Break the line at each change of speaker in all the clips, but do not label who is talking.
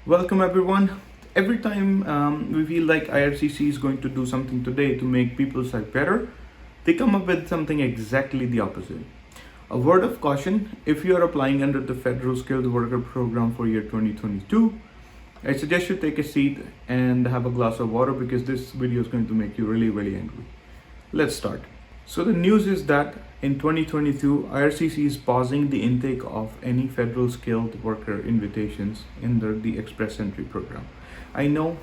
Welcome everyone. Every time we feel like IRCC is going to do something today to make people's life better, they come up with something exactly the opposite. A word of caution, if you are applying under the Federal Skilled Worker Program for year 2022, I suggest you take a seat and have a glass of water because this video is going to make you really angry. Let's start. So the news is that in 2022, IRCC is pausing the intake of any federal skilled worker invitations under the Express Entry program. I know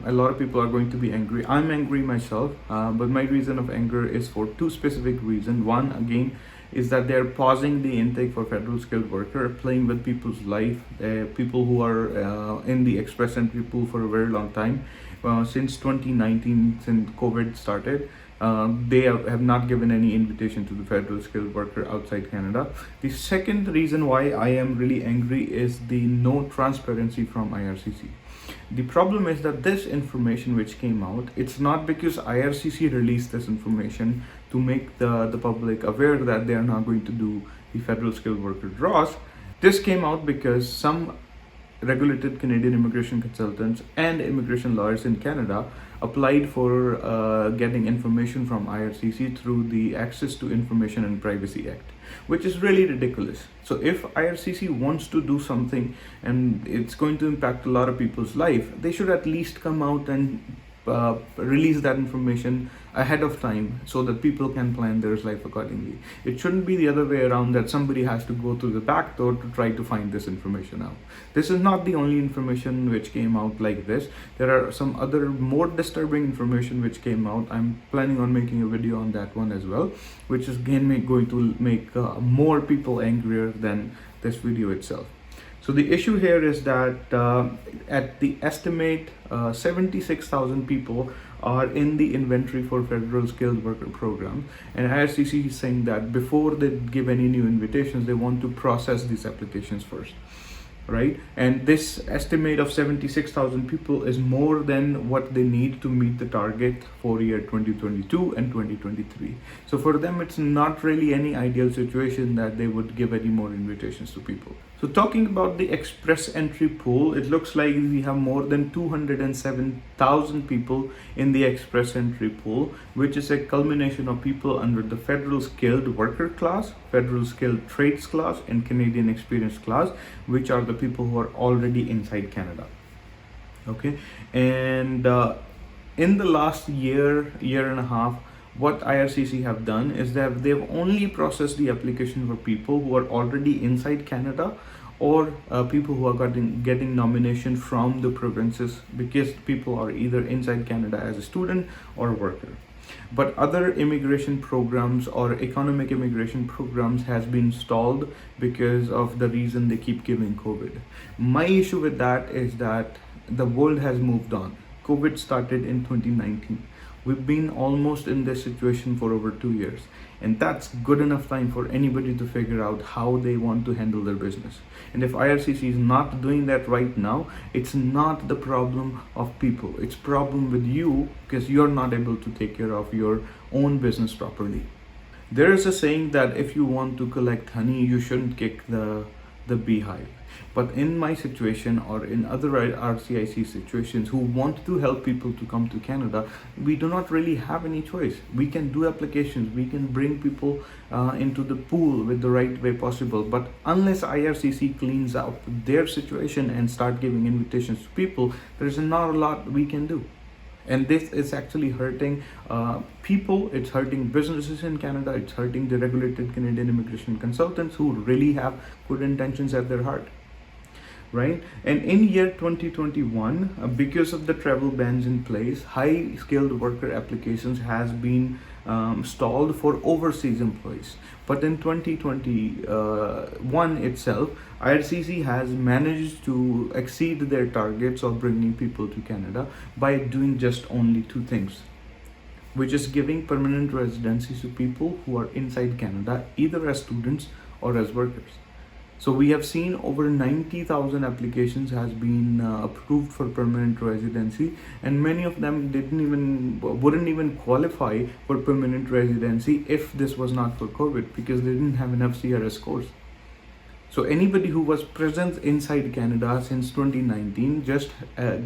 a lot of people are going to be angry. I'm angry myself, but my reason of anger is for two specific reasons. One, again, is that they're pausing the intake for federal skilled worker, playing with people's life, people who are in the Express Entry pool for a very long time. Since 2019, since COVID started, they have not given any invitation to the federal skilled worker outside Canada. The second reason why I am really angry is the no transparency from IRCC. The problem is that this information which came out, it's not because IRCC released this information to make the public aware that they are not going to do the federal skilled worker draws. This came out because some regulated Canadian immigration consultants and immigration lawyers in Canada applied for getting information from IRCC through the Access to Information and Privacy Act, which is really ridiculous. So if IRCC wants to do something and it's going to impact a lot of people's life, they should at least come out and release that information ahead of time so that people can plan their life accordingly. It shouldn't be the other way around, that somebody has to go through the back door to try to find this information out. This is not the only information which came out like this. There are some other more disturbing information which came out. I'm planning on making a video on that one as well, which is again going to make more people angrier than this video itself. So the issue here is that at the estimate 76,000 people are in the inventory for federal skilled worker program, and IRCC is saying that before they give any new invitations, they want to process these applications first, right? And this estimate of 76,000 people is more than what they need to meet the target for year 2022 and 2023. So for them, it's not really any ideal situation that they would give any more invitations to people. So talking about the Express Entry pool, it looks like we have more than 207,000 people in the Express Entry pool, which is a culmination of people under the Federal Skilled Worker class, Federal Skilled Trades class, and Canadian Experience class, which are the people who are already inside Canada. Okay, and in the last year and a half, what IRCC have done is that they've only processed the application for people who are already inside Canada, or people who are getting nomination from the provinces, because people are either inside Canada as a student or a worker. But other immigration programs or economic immigration programs has been stalled because of the reason they keep giving COVID. My issue with that is that the world has moved on. COVID started in 2019. We've been almost in this situation for over 2 years, and that's good enough time for anybody to figure out how they want to handle their business. And if IRCC is not doing that right now, it's not the problem of people, it's problem with you, because you're not able to take care of your own business properly. There is a saying that if you want to collect honey, you shouldn't kick the beehive. But in my situation, or in other RCIC situations who want to help people to come to Canada, we do not really have any choice. We can do applications, we can bring people into the pool with the right way possible, but unless IRCC cleans up their situation and start giving invitations to people, there is not a lot we can do. And this is actually hurting people, it's hurting businesses in Canada, it's hurting the regulated Canadian immigration consultants who really have good intentions at their heart, right? And in year 2021, because of the travel bans in place, high skilled worker applications has been stalled for overseas employees. But in 2021 itself, IRCC has managed to exceed their targets of bringing people to Canada by doing just only two things, which is giving permanent residencies to people who are inside Canada, either as students or as workers. So we have seen over 90,000 applications has been approved for permanent residency, and many of them wouldn't even qualify for permanent residency if this was not for COVID, because they didn't have enough CRS scores. So anybody who was present inside Canada since 2019 just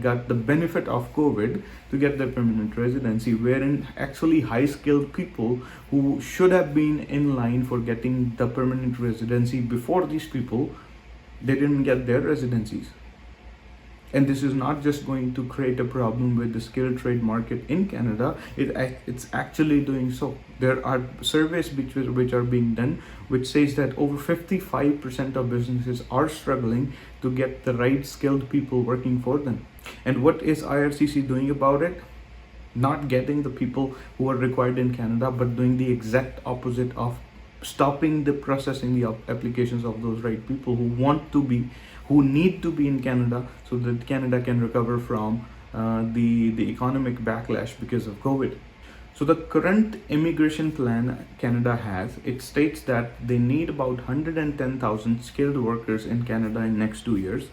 got the benefit of COVID to get their permanent residency, wherein actually high skilled people who should have been in line for getting the permanent residency before these people, they didn't get their residencies. And this is not just going to create a problem with the skilled trade market in Canada, it's actually doing so. There are surveys which are being done which says that over 55% of businesses are struggling to get the right skilled people working for them. And what is IRCC doing about it? Not getting the people who are required in Canada, but doing the exact opposite of stopping the processing the applications of those right people who need to be in Canada, so that Canada can recover from the economic backlash because of COVID. So the current immigration plan Canada has, it states that they need about 110,000 skilled workers in Canada in next 2 years.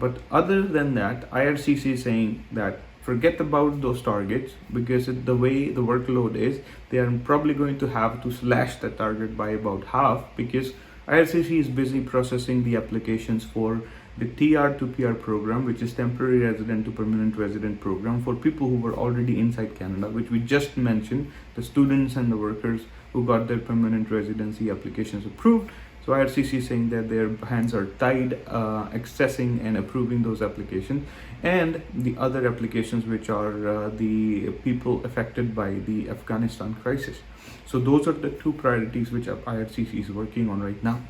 But other than that, IRCC is saying that forget about those targets, because the way the workload is, they are probably going to have to slash the target by about half, because IRCC is busy processing the applications for the TRPR program, which is temporary resident to permanent resident program for people who were already inside Canada, which we just mentioned, the students and the workers who got their permanent residency applications approved. So IRCC is saying that their hands are tied accessing and approving those applications, and the other applications which are the people affected by the Afghanistan crisis. So those are the two priorities which IRCC is working on right now.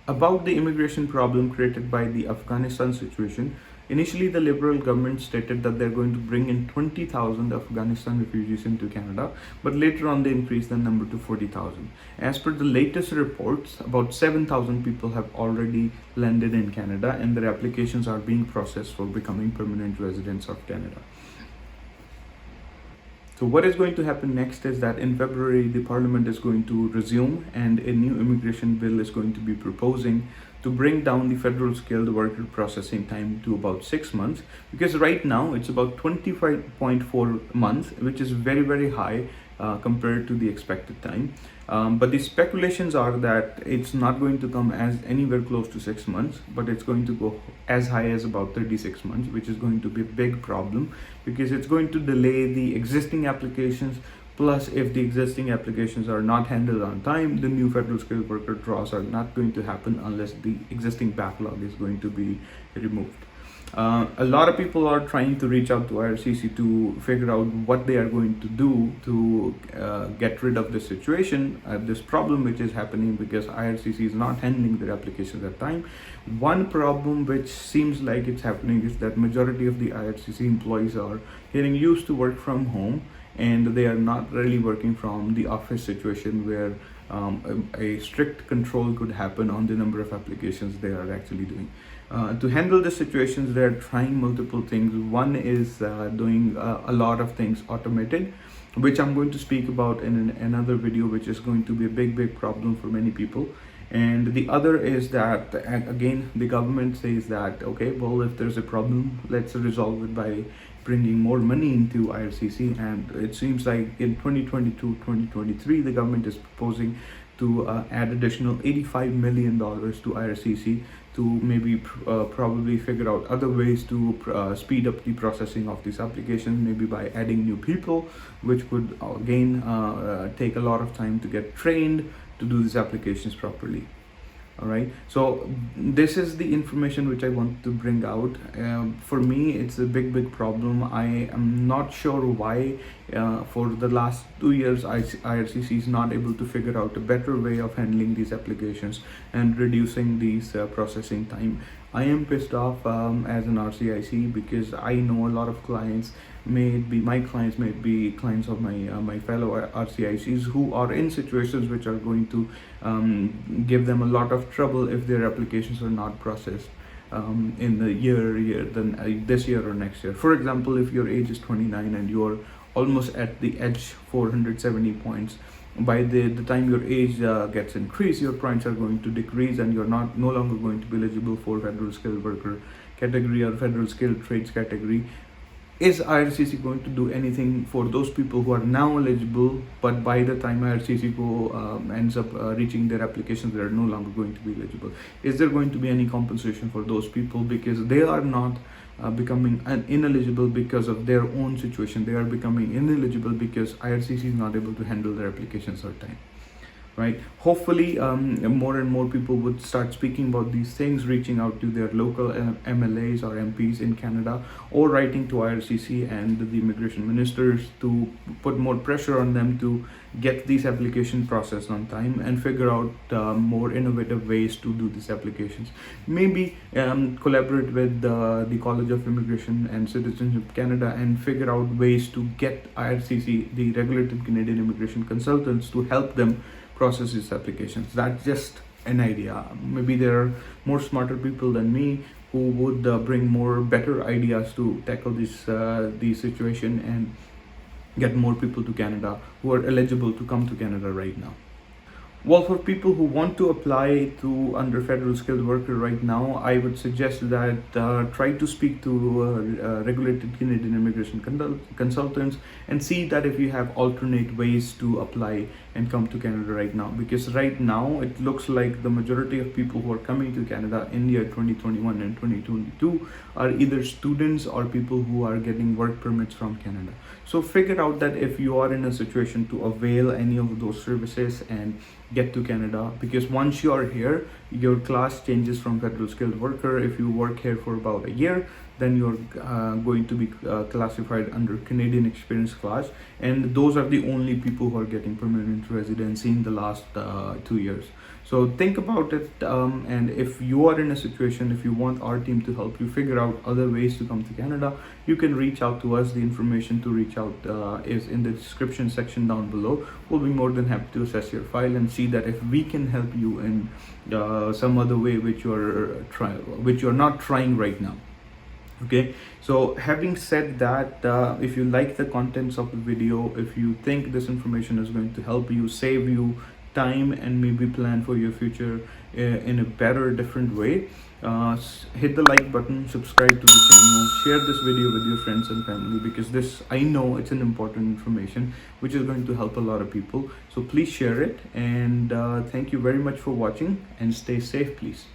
About the immigration problem created by the Afghanistan situation, initially the Liberal government stated that they're going to bring in 20,000 Afghanistan refugees into Canada, but later on they increased the number to 40,000. As per the latest reports, about 7,000 people have already landed in Canada, and their applications are being processed for becoming permanent residents of Canada. So what is going to happen next is that in February, the Parliament is going to resume, and a new immigration bill is going to be proposing to bring down the federal skilled worker processing time to about 6 months, because right now it's about 25.4 months, which is very, very high compared to the expected time. But the speculations are that it's not going to come as anywhere close to 6 months, but it's going to go as high as about 36 months, which is going to be a big problem, because it's going to delay the existing applications. Plus, if the existing applications are not handled on time, the new federal skilled worker draws are not going to happen unless the existing backlog is going to be removed. A lot of people are trying to reach out to IRCC to figure out what they are going to do to get rid of this situation, this problem which is happening because IRCC is not handling their applications at time. One problem which seems like it's happening is that majority of the IRCC employees are getting used to work from home, and they are not really working from the office situation where a strict control could happen on the number of applications they are actually doing. To handle the situations, they are trying multiple things. One is doing a lot of things automated, which I'm going to speak about in another video, which is going to be a big problem for many people. And the other is that, again, the government says that, okay, well, if there's a problem, let's resolve it by bringing more money into IRCC. And it seems like in 2022-2023, the government is proposing to add additional $85 million to IRCC to maybe probably figure out other ways to speed up the processing of this application, maybe by adding new people, which would again take a lot of time to get trained to do these applications properly. All right, so this is the information which I want to bring out. For me, it's a big problem. I am not sure why for the last 2 years IRCC is not able to figure out a better way of handling these applications and reducing these processing time. I am pissed off as an RCIC, because I know a lot of clients, my clients may be clients of my fellow RCICs who are in situations which are going to give them a lot of trouble if their applications are not processed in the this year or next year. For example, if your age is 29 and you're almost at the edge 470 points, by the time your age gets increased, your points are going to decrease, and you're no longer going to be eligible for federal skilled worker category or federal skilled trades category. is IRCC going to do anything for those people who are now eligible, but by the time IRCC ends up reaching their applications, they are no longer going to be eligible? Is there going to be any compensation for those people because they are not becoming ineligible because of their own situation? They are becoming ineligible because IRCC is not able to handle their applications on time. Right? Hopefully, more and more people would start speaking about these things, reaching out to their local MLAs or MPs in Canada, or writing to IRCC and the immigration ministers to put more pressure on them to get these application processed on time and figure out more innovative ways to do these applications. Maybe collaborate with the College of Immigration and Citizenship Canada and figure out ways to get IRCC, the regulated Canadian immigration consultants, to help them process these applications. That's just an idea. Maybe there are more smarter people than me who would bring more better ideas to tackle this situation and get more people to Canada who are eligible to come to Canada right now. Well, for people who want to apply to under federal skilled worker right now, I would suggest that try to speak to regulated Canadian immigration consultants and see that if you have alternate ways to apply and come to Canada right now. Because right now it looks like the majority of people who are coming to Canada in the year 2021 and 2022 are either students or people who are getting work permits from Canada. So figure out that if you are in a situation to avail any of those services and get to Canada, because once you are here, your class changes from federal skilled worker. If you work here for about a year, then you're going to be classified under Canadian experience class, and those are the only people who are getting permanent residency in the last 2 years. So think about it, and if you are in a situation, if you want our team to help you figure out other ways to come to Canada, you can reach out to us. The information to reach out is in the description section down below. We'll be more than happy to assess your file and see that if we can help you in some other way which you're not trying right now. Okay, so having said that, if you like the contents of the video, if you think this information is going to help you, save you time, and maybe plan for your future in a better, different way, hit the like button, subscribe to the channel, share this video with your friends and family, because this, I know it's an important information which is going to help a lot of people. So please share it, and thank you very much for watching, and stay safe, please.